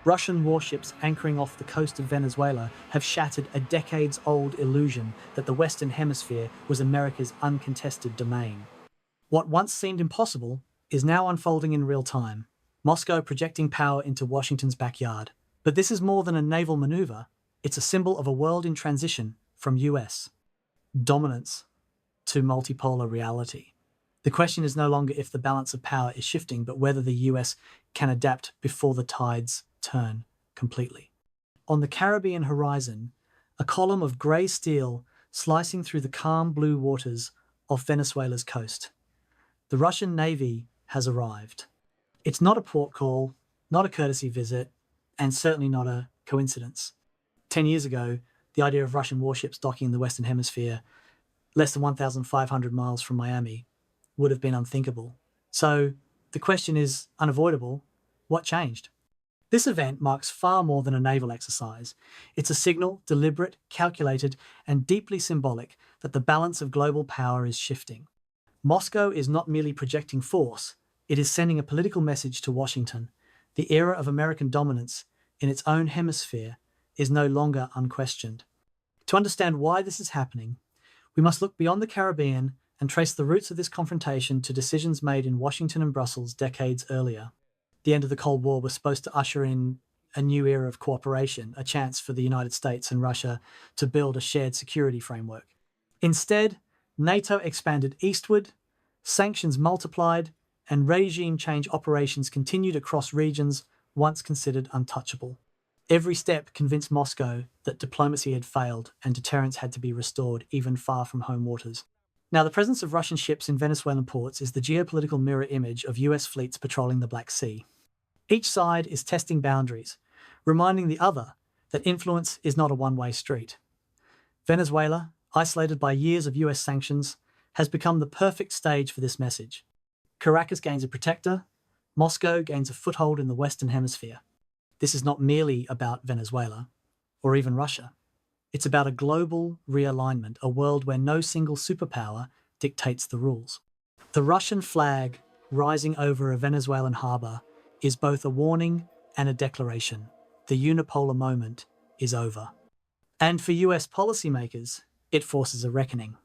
Russian warships anchoring off the coast of Venezuela have shattered a decades-old illusion that the Western Hemisphere was America's uncontested domain. What once seemed impossible is now unfolding in real time, Moscow projecting power into Washington's backyard. But this is more than a naval maneuver, it's a symbol of a world in transition from US dominance to multipolar reality. The question is no longer if the balance of power is shifting, but whether the US can adapt before the tides turn completely. On the Caribbean horizon, a column of grey steel slicing through the calm blue waters off Venezuela's coast. The Russian Navy has arrived. It's not a port call, not a courtesy visit, and certainly not a coincidence. 10 years ago, the idea of Russian warships docking in the Western Hemisphere, less than 1,500 miles from Miami, would have been unthinkable. So the question is unavoidable: what changed? This event marks far more than a naval exercise. It's a signal, deliberate, calculated, and deeply symbolic, that the balance of global power is shifting. Moscow is not merely projecting force, it is sending a political message to Washington. The era of American dominance in its own hemisphere is no longer unquestioned. To understand why this is happening, we must look beyond the Caribbean and trace the roots of this confrontation to decisions made in Washington and Brussels decades earlier. The end of the Cold War was supposed to usher in a new era of cooperation, a chance for the United States and Russia to build a shared security framework. Instead, NATO expanded eastward, sanctions multiplied, and regime change operations continued across regions once considered untouchable. Every step convinced Moscow that diplomacy had failed and deterrence had to be restored, even far from home waters. Now, the presence of Russian ships in Venezuelan ports is the geopolitical mirror image of US fleets patrolling the Black Sea. Each side is testing boundaries, reminding the other that influence is not a one-way street. Venezuela, isolated by years of US sanctions, has become the perfect stage for this message. Caracas gains a protector, Moscow gains a foothold in the Western Hemisphere. This is not merely about Venezuela, or even Russia. It's about a global realignment, a world where no single superpower dictates the rules. The Russian flag rising over a Venezuelan harbour is both a warning and a declaration. The unipolar moment is over. And for US policymakers, it forces a reckoning.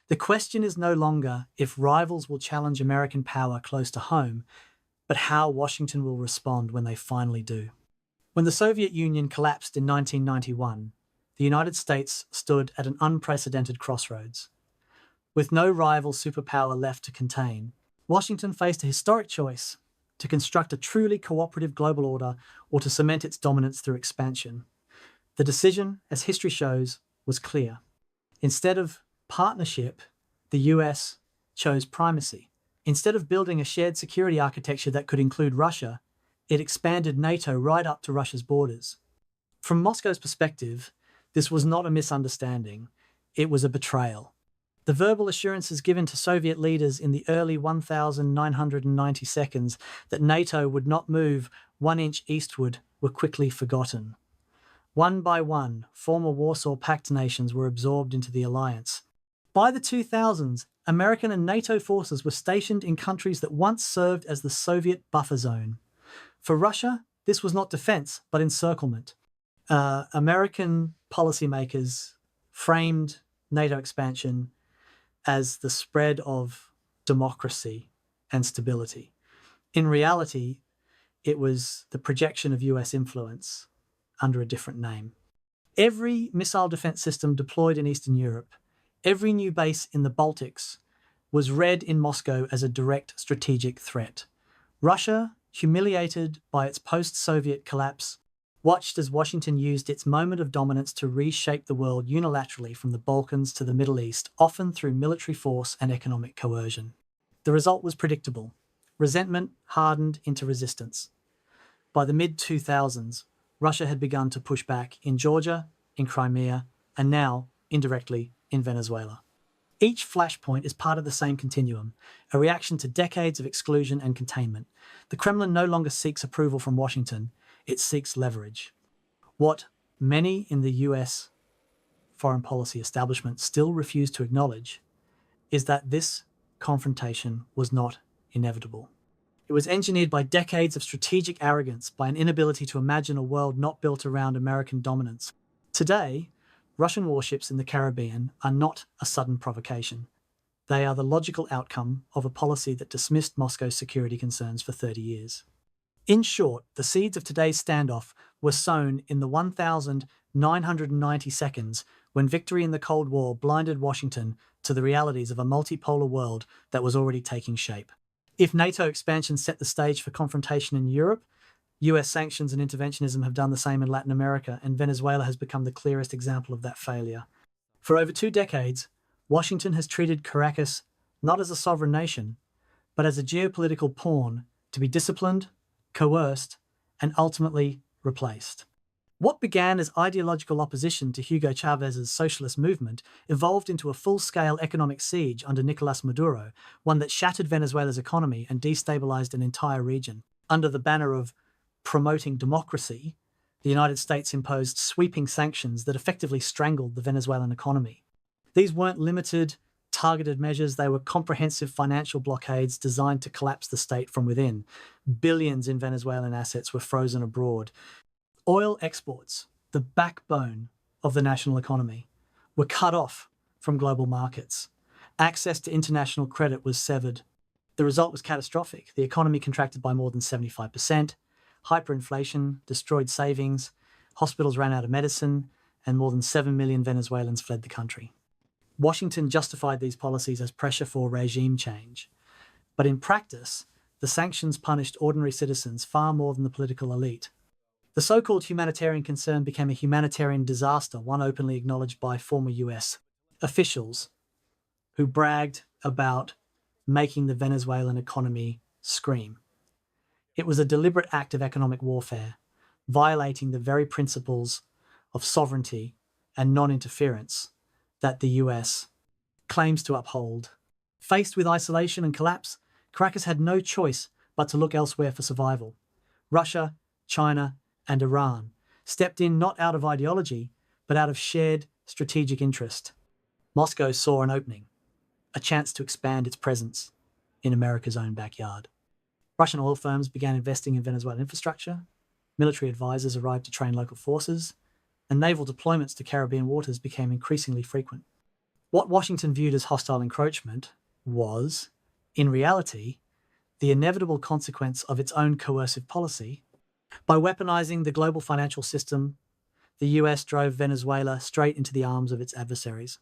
The question is no longer if rivals will challenge American power close to home, but how Washington will respond when they finally do. When the Soviet Union collapsed in 1991, the United States stood at an unprecedented crossroads. With no rival superpower left to contain, Washington faced a historic choice: to construct a truly cooperative global order or to cement its dominance through expansion. The decision, as history shows, was clear. Instead of partnership, the US chose primacy. Instead of building a shared security architecture that could include Russia, it expanded NATO right up to Russia's borders. From Moscow's perspective, this was not a misunderstanding, it was a betrayal. The verbal assurances given to Soviet leaders in the early 1990 seconds that NATO would not move 1 inch eastward were quickly forgotten. One by one, former Warsaw Pact nations were absorbed into the alliance. By the 2000s, American and NATO forces were stationed in countries that once served as the Soviet buffer zone. For Russia, this was not defense, but encirclement. American policymakers framed NATO expansion as the spread of democracy and stability. In reality, it was the projection of US influence under a different name. Every missile defense system deployed in Eastern Europe, every new base in the Baltics, was read in Moscow as a direct strategic threat. Russia, humiliated by its post-Soviet collapse, watched as Washington used its moment of dominance to reshape the world unilaterally from the Balkans to the Middle East, often through military force and economic coercion. The result was predictable. Resentment hardened into resistance. By the mid-2000s, Russia had begun to push back in Georgia, in Crimea, and now, indirectly, in Venezuela. Each flashpoint is part of the same continuum, a reaction to decades of exclusion and containment. The Kremlin no longer seeks approval from Washington, it seeks leverage. What many in the US foreign policy establishment still refuse to acknowledge is that this confrontation was not inevitable. It was engineered by decades of strategic arrogance, by an inability to imagine a world not built around American dominance. Today, Russian warships in the Caribbean are not a sudden provocation. They are the logical outcome of a policy that dismissed Moscow's security concerns for 30 years. In short, the seeds of today's standoff were sown in the 1,990 seconds when victory in the Cold War blinded Washington to the realities of a multipolar world that was already taking shape. If NATO expansion set the stage for confrontation in Europe, US sanctions and interventionism have done the same in Latin America, and Venezuela has become the clearest example of that failure. For over 2 decades, Washington has treated Caracas not as a sovereign nation, but as a geopolitical pawn to be disciplined, coerced, and ultimately replaced. What began as ideological opposition to Hugo Chávez's socialist movement evolved into a full-scale economic siege under Nicolás Maduro, one that shattered Venezuela's economy and destabilized an entire region. Under the banner of promoting democracy, the United States imposed sweeping sanctions that effectively strangled the Venezuelan economy. These weren't limited, targeted measures, they were comprehensive financial blockades designed to collapse the state from within. Billions in Venezuelan assets were frozen abroad. Oil exports, the backbone of the national economy, were cut off from global markets. Access to international credit was severed. The result was catastrophic. The economy contracted by more than 75%. Hyperinflation destroyed savings. Hospitals ran out of medicine, and more than 7 million Venezuelans fled the country. Washington justified these policies as pressure for regime change. But in practice, the sanctions punished ordinary citizens far more than the political elite. The so-called humanitarian concern became a humanitarian disaster, one openly acknowledged by former US officials who bragged about making the Venezuelan economy scream. It was a deliberate act of economic warfare, violating the very principles of sovereignty and non-interference that the US claims to uphold. Faced with isolation and collapse, Caracas had no choice but to look elsewhere for survival. Russia, China, and Iran stepped in not out of ideology, but out of shared strategic interest. Moscow saw an opening, a chance to expand its presence in America's own backyard. Russian oil firms began investing in Venezuelan infrastructure, military advisors arrived to train local forces, and naval deployments to Caribbean waters became increasingly frequent. What Washington viewed as hostile encroachment was, in reality, the inevitable consequence of its own coercive policy. By weaponizing the global financial system, the US drove Venezuela straight into the arms of its adversaries.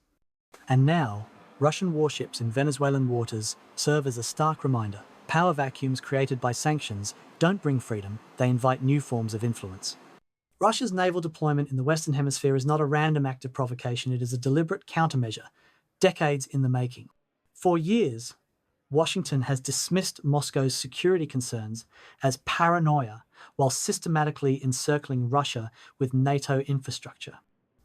And now, Russian warships in Venezuelan waters serve as a stark reminder. Power vacuums created by sanctions don't bring freedom, they invite new forms of influence. Russia's naval deployment in the Western Hemisphere is not a random act of provocation, it is a deliberate countermeasure, decades in the making. For years, Washington has dismissed Moscow's security concerns as paranoia while systematically encircling Russia with NATO infrastructure.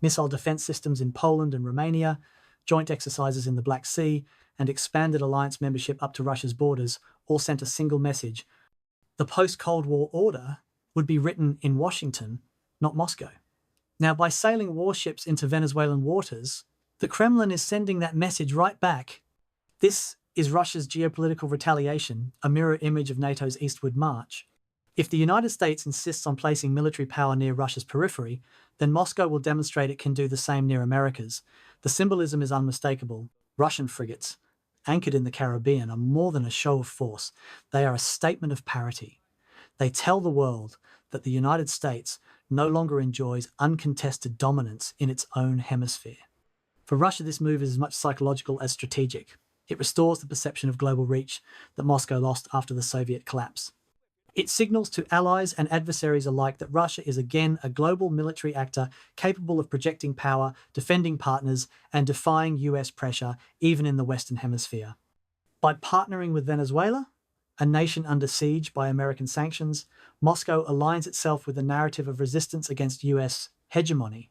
Missile defense systems in Poland and Romania, joint exercises in the Black Sea, and expanded alliance membership up to Russia's borders all sent a single message. The post-Cold War order would be written in Washington, not Moscow. Now, by sailing warships into Venezuelan waters, the Kremlin is sending that message right back. This is Russia's geopolitical retaliation, a mirror image of NATO's eastward march. If the United States insists on placing military power near Russia's periphery, then Moscow will demonstrate it can do the same near America's. The symbolism is unmistakable. Russian frigates, anchored in the Caribbean, are more than a show of force. They are a statement of parity. They tell the world that the United States no longer enjoys uncontested dominance in its own hemisphere. For Russia, this move is as much psychological as strategic. It restores the perception of global reach that Moscow lost after the Soviet collapse. It signals to allies and adversaries alike that Russia is again a global military actor capable of projecting power, defending partners, and defying US pressure, even in the Western Hemisphere. By partnering with Venezuela, a nation under siege by American sanctions, Moscow aligns itself with the narrative of resistance against US hegemony.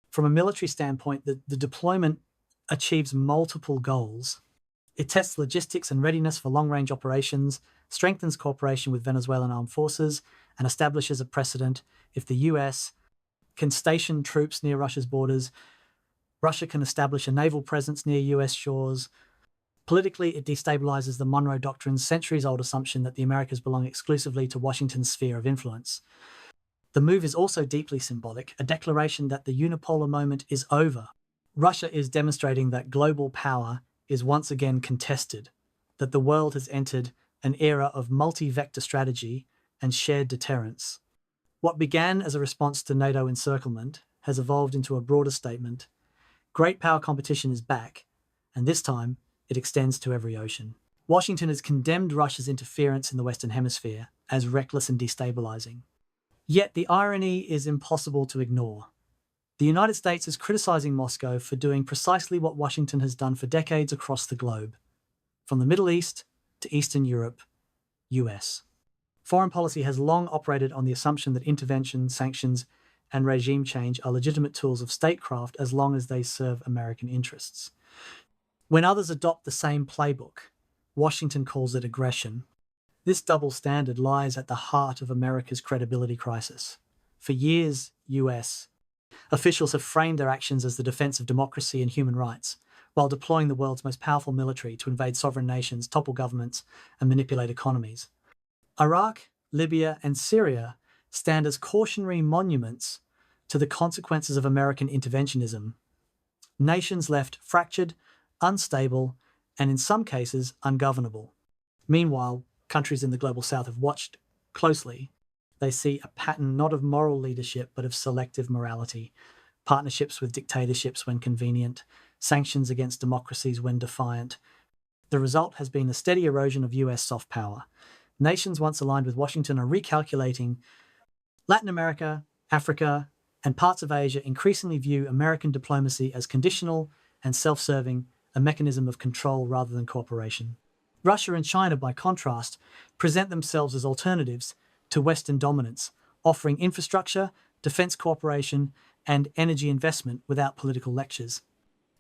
From a military standpoint, the deployment achieves multiple goals. It tests logistics and readiness for long-range operations, strengthens cooperation with Venezuelan armed forces, and establishes a precedent. If the US can station troops near Russia's borders, Russia can establish a naval presence near US shores. Politically, it destabilizes the Monroe Doctrine's centuries-old assumption that the Americas belong exclusively to Washington's sphere of influence. The move is also deeply symbolic, a declaration that the unipolar moment is over. Russia is demonstrating that global power is once again contested, that the world has entered an era of multi-vector strategy and shared deterrence. What began as a response to NATO encirclement has evolved into a broader statement. Great power competition is back, and this time it extends to every ocean. Washington has condemned Russia's interference in the Western Hemisphere as reckless and destabilizing. Yet the irony is impossible to ignore. The United States is criticizing Moscow for doing precisely what Washington has done for decades across the globe, from the Middle East to Eastern Europe, US. Foreign policy has long operated on the assumption that intervention, sanctions, and regime change are legitimate tools of statecraft as long as they serve American interests. When others adopt the same playbook, Washington calls it aggression. This double standard lies at the heart of America's credibility crisis. For years, US officials have framed their actions as the defense of democracy and human rights, while deploying the world's most powerful military to invade sovereign nations, topple governments, and manipulate economies. Iraq, Libya, and Syria stand as cautionary monuments to the consequences of American interventionism. Nations left fractured, unstable, and in some cases, ungovernable. Meanwhile, countries in the global south have watched closely. They see a pattern not of moral leadership, but of selective morality. Partnerships with dictatorships when convenient, sanctions against democracies when defiant. The result has been a steady erosion of US soft power. Nations once aligned with Washington are recalculating. Latin America, Africa, and parts of Asia increasingly view American diplomacy as conditional and self-serving, a mechanism of control rather than cooperation. Russia and China, by contrast, present themselves as alternatives to Western dominance, offering infrastructure, defense cooperation, and energy investment without political lectures.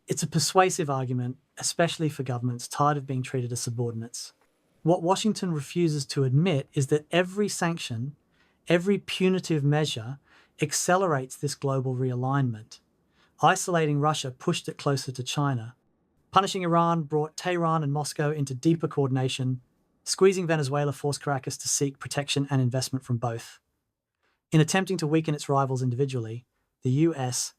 It's a persuasive argument, especially for governments tired of being treated as subordinates. What Washington refuses to admit is that every sanction, every punitive measure, accelerates this global realignment. Isolating Russia pushed it closer to China. Punishing Iran brought Tehran and Moscow into deeper coordination. Squeezing Venezuela forced Caracas to seek protection and investment from both. In attempting to weaken its rivals individually, the US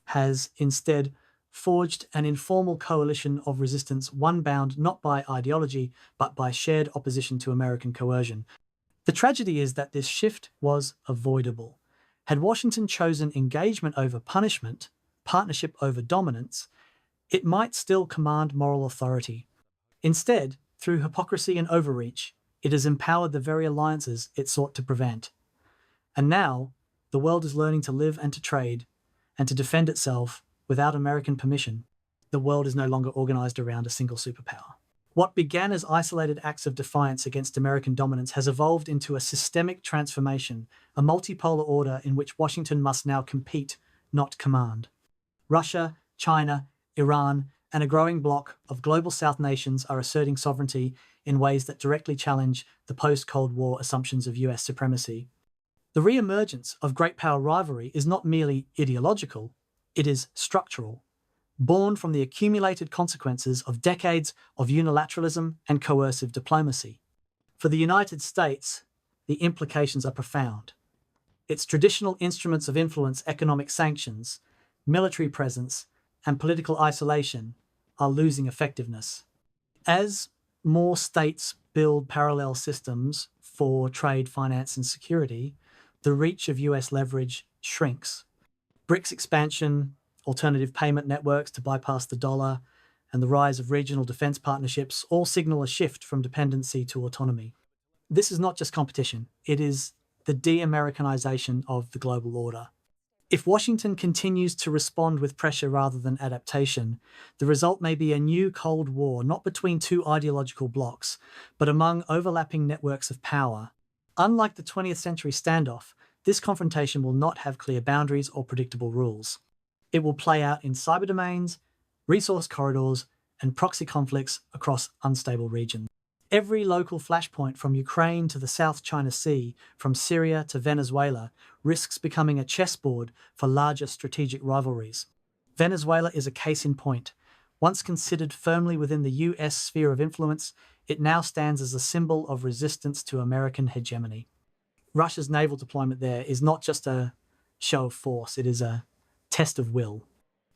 has instead forged an informal coalition of resistance, one bound not by ideology, but by shared opposition to American coercion. The tragedy is that this shift was avoidable. Had Washington chosen engagement over punishment, partnership over dominance, it might still command moral authority. Instead, through hypocrisy and overreach, it has empowered the very alliances it sought to prevent. And now, the world is learning to live and to trade, and to defend itself without American permission. The world is no longer organized around a single superpower. What began as isolated acts of defiance against American dominance has evolved into a systemic transformation, a multipolar order in which Washington must now compete, not command. Russia, China, Iran, and a growing bloc of global South nations are asserting sovereignty in ways that directly challenge the post-Cold War assumptions of US supremacy. The re-emergence of great power rivalry is not merely ideological, it is structural, born from the accumulated consequences of decades of unilateralism and coercive diplomacy. For the United States, the implications are profound. Its traditional instruments of influence, economic sanctions, military presence, and political isolation are losing effectiveness. As more states build parallel systems for trade, finance, and security, the reach of US leverage shrinks. BRICS expansion, alternative payment networks to bypass the dollar, and the rise of regional defense partnerships all signal a shift from dependency to autonomy. This is not just competition, it is the de-Americanization of the global order. If Washington continues to respond with pressure rather than adaptation, the result may be a new Cold War, not between two ideological blocs, but among overlapping networks of power. Unlike the 20th century standoff, this confrontation will not have clear boundaries or predictable rules. It will play out in cyber domains, resource corridors, and proxy conflicts across unstable regions. Every local flashpoint from Ukraine to the South China Sea, from Syria to Venezuela, risks becoming a chessboard for larger strategic rivalries. Venezuela is a case in point. Once considered firmly within the US sphere of influence, it now stands as a symbol of resistance to American hegemony. Russia's naval deployment there is not just a show of force, it is a test of will.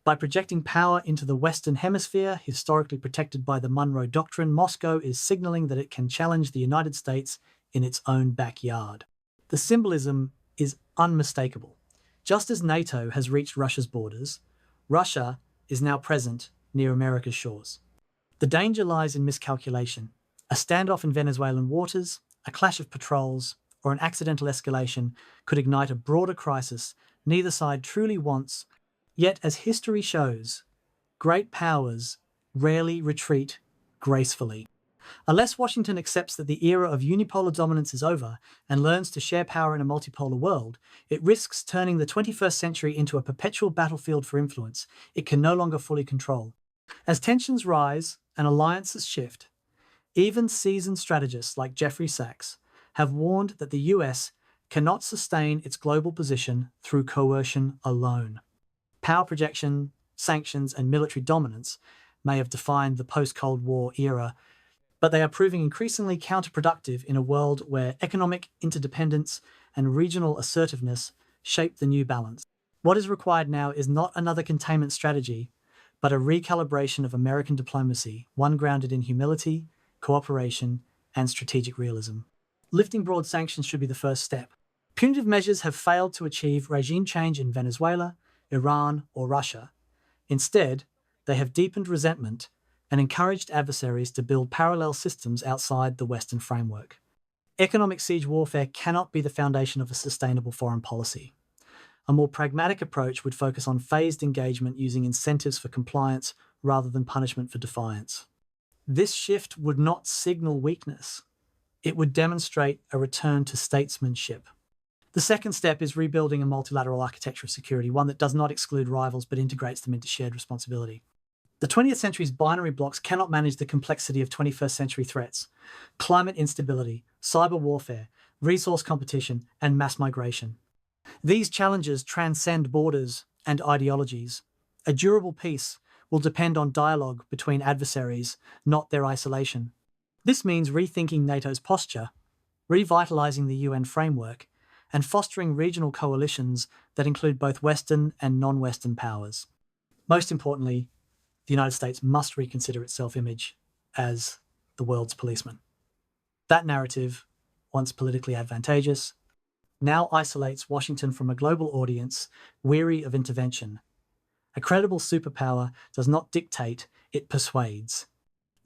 By projecting power into the Western Hemisphere, historically protected by the Monroe Doctrine, Moscow is signaling that it can challenge the United States in its own backyard. The symbolism is unmistakable. Just as NATO has reached Russia's borders, Russia is now present near America's shores. The danger lies in miscalculation. A standoff in Venezuelan waters, a clash of patrols, or an accidental escalation could ignite a broader crisis neither side truly wants. Yet, as history shows, great powers rarely retreat gracefully. Unless Washington accepts that the era of unipolar dominance is over and learns to share power in a multipolar world, it risks turning the 21st century into a perpetual battlefield for influence it can no longer fully control. As tensions rise and alliances shift, even seasoned strategists like Jeffrey Sachs have warned that the US cannot sustain its global position through coercion alone. Power projection, sanctions, and military dominance may have defined the post-Cold War era, but they are proving increasingly counterproductive in a world where economic interdependence and regional assertiveness shape the new balance. What is required now is not another containment strategy, but a recalibration of American diplomacy, one grounded in humility, cooperation, and strategic realism. Lifting broad sanctions should be the first step. Punitive measures have failed to achieve regime change in Venezuela, Iran, or Russia. Instead, they have deepened resentment and encouraged adversaries to build parallel systems outside the Western framework. Economic siege warfare cannot be the foundation of a sustainable foreign policy. A more pragmatic approach would focus on phased engagement using incentives for compliance rather than punishment for defiance. This shift would not signal weakness. It would demonstrate a return to statesmanship. The second step is rebuilding a multilateral architecture of security, one that does not exclude rivals but integrates them into shared responsibility. The 20th century's binary blocks cannot manage the complexity of 21st century threats: climate instability, cyber warfare, resource competition, and mass migration. These challenges transcend borders and ideologies. A durable peace will depend on dialogue between adversaries, not their isolation. This means rethinking NATO's posture, revitalizing the UN framework, and fostering regional coalitions that include both Western and non-Western powers. Most importantly, the United States must reconsider its self-image as the world's policeman. That narrative, once politically advantageous, now isolates Washington from a global audience weary of intervention. A credible superpower does not dictate, it persuades.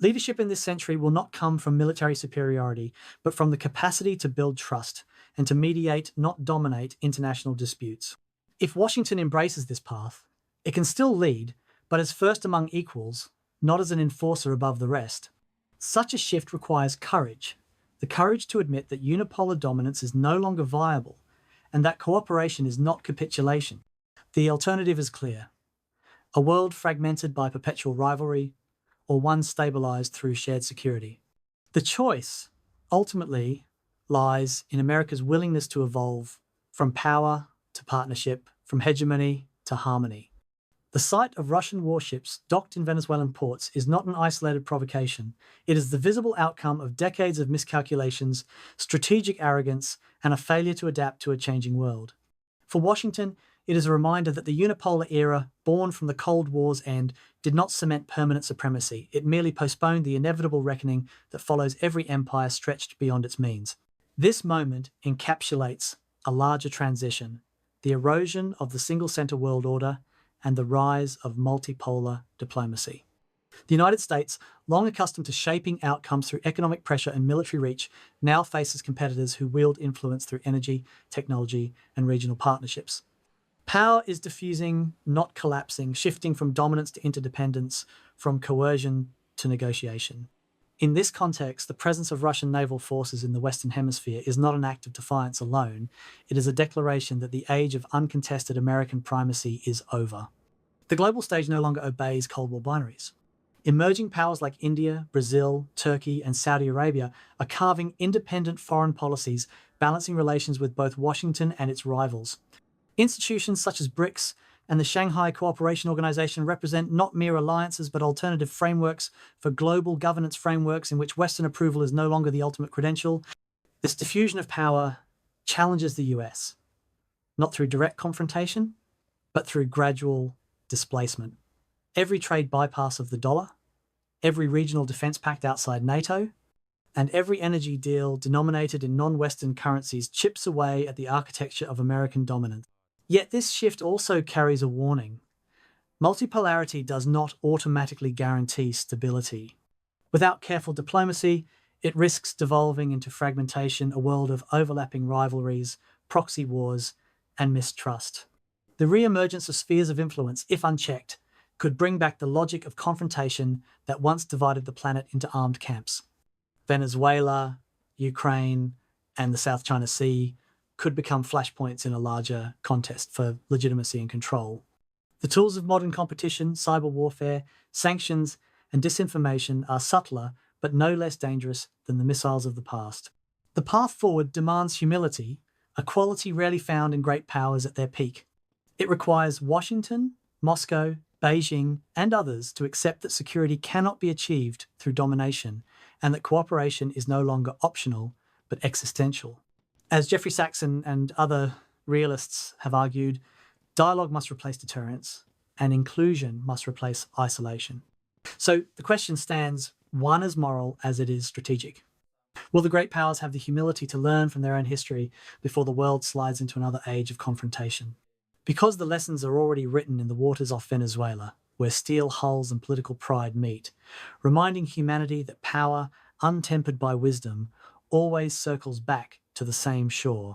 Leadership in this century will not come from military superiority, but from the capacity to build trust and to mediate, not dominate, international disputes. If Washington embraces this path, it can still lead, but as first among equals, not as an enforcer above the rest. Such a shift requires courage, the courage to admit that unipolar dominance is no longer viable, and that cooperation is not capitulation. The alternative is clear: a world fragmented by perpetual rivalry, or one stabilized through shared security. The choice, ultimately, lies in America's willingness to evolve from power to partnership, from hegemony to harmony. The sight of Russian warships docked in Venezuelan ports is not an isolated provocation. It is the visible outcome of decades of miscalculations, strategic arrogance, and a failure to adapt to a changing world. For Washington, it is a reminder that the unipolar era, born from the Cold War's end, did not cement permanent supremacy. It merely postponed the inevitable reckoning that follows every empire stretched beyond its means. This moment encapsulates a larger transition: the erosion of the single-center world order and the rise of multipolar diplomacy. The United States, long accustomed to shaping outcomes through economic pressure and military reach, now faces competitors who wield influence through energy, technology, and regional partnerships. Power is diffusing, not collapsing, shifting from dominance to interdependence, from coercion to negotiation. In this context, the presence of Russian naval forces in the Western Hemisphere is not an act of defiance alone. It is a declaration that the age of uncontested American primacy is over. The global stage no longer obeys Cold War binaries. Emerging powers like India, Brazil, Turkey, and Saudi Arabia are carving independent foreign policies, balancing relations with both Washington and its rivals. Institutions such as BRICS and the Shanghai Cooperation Organization represent not mere alliances but alternative frameworks for global governance frameworks in which Western approval is no longer the ultimate credential. This diffusion of power challenges the US, not through direct confrontation, but through gradual displacement. Every trade bypass of the dollar, every regional defense pact outside NATO, and every energy deal denominated in non-Western currencies chips away at the architecture of American dominance. Yet this shift also carries a warning. Multipolarity does not automatically guarantee stability. Without careful diplomacy, it risks devolving into fragmentation, a world of overlapping rivalries, proxy wars, and mistrust. The re-emergence of spheres of influence, if unchecked, could bring back the logic of confrontation that once divided the planet into armed camps. Venezuela, Ukraine, and the South China Sea could become flashpoints in a larger contest for legitimacy and control. The tools of modern competition, cyber warfare, sanctions, and disinformation are subtler but no less dangerous than the missiles of the past. The path forward demands humility, a quality rarely found in great powers at their peak. It requires Washington, Moscow, Beijing, and others to accept that security cannot be achieved through domination and that cooperation is no longer optional but existential. As Jeffrey Sachs and other realists have argued, dialogue must replace deterrence and inclusion must replace isolation. So the question stands, one as moral as it is strategic. Will the great powers have the humility to learn from their own history before the world slides into another age of confrontation? Because the lessons are already written in the waters off Venezuela, where steel hulls and political pride meet, reminding humanity that power, untempered by wisdom, always circles back to the same shore.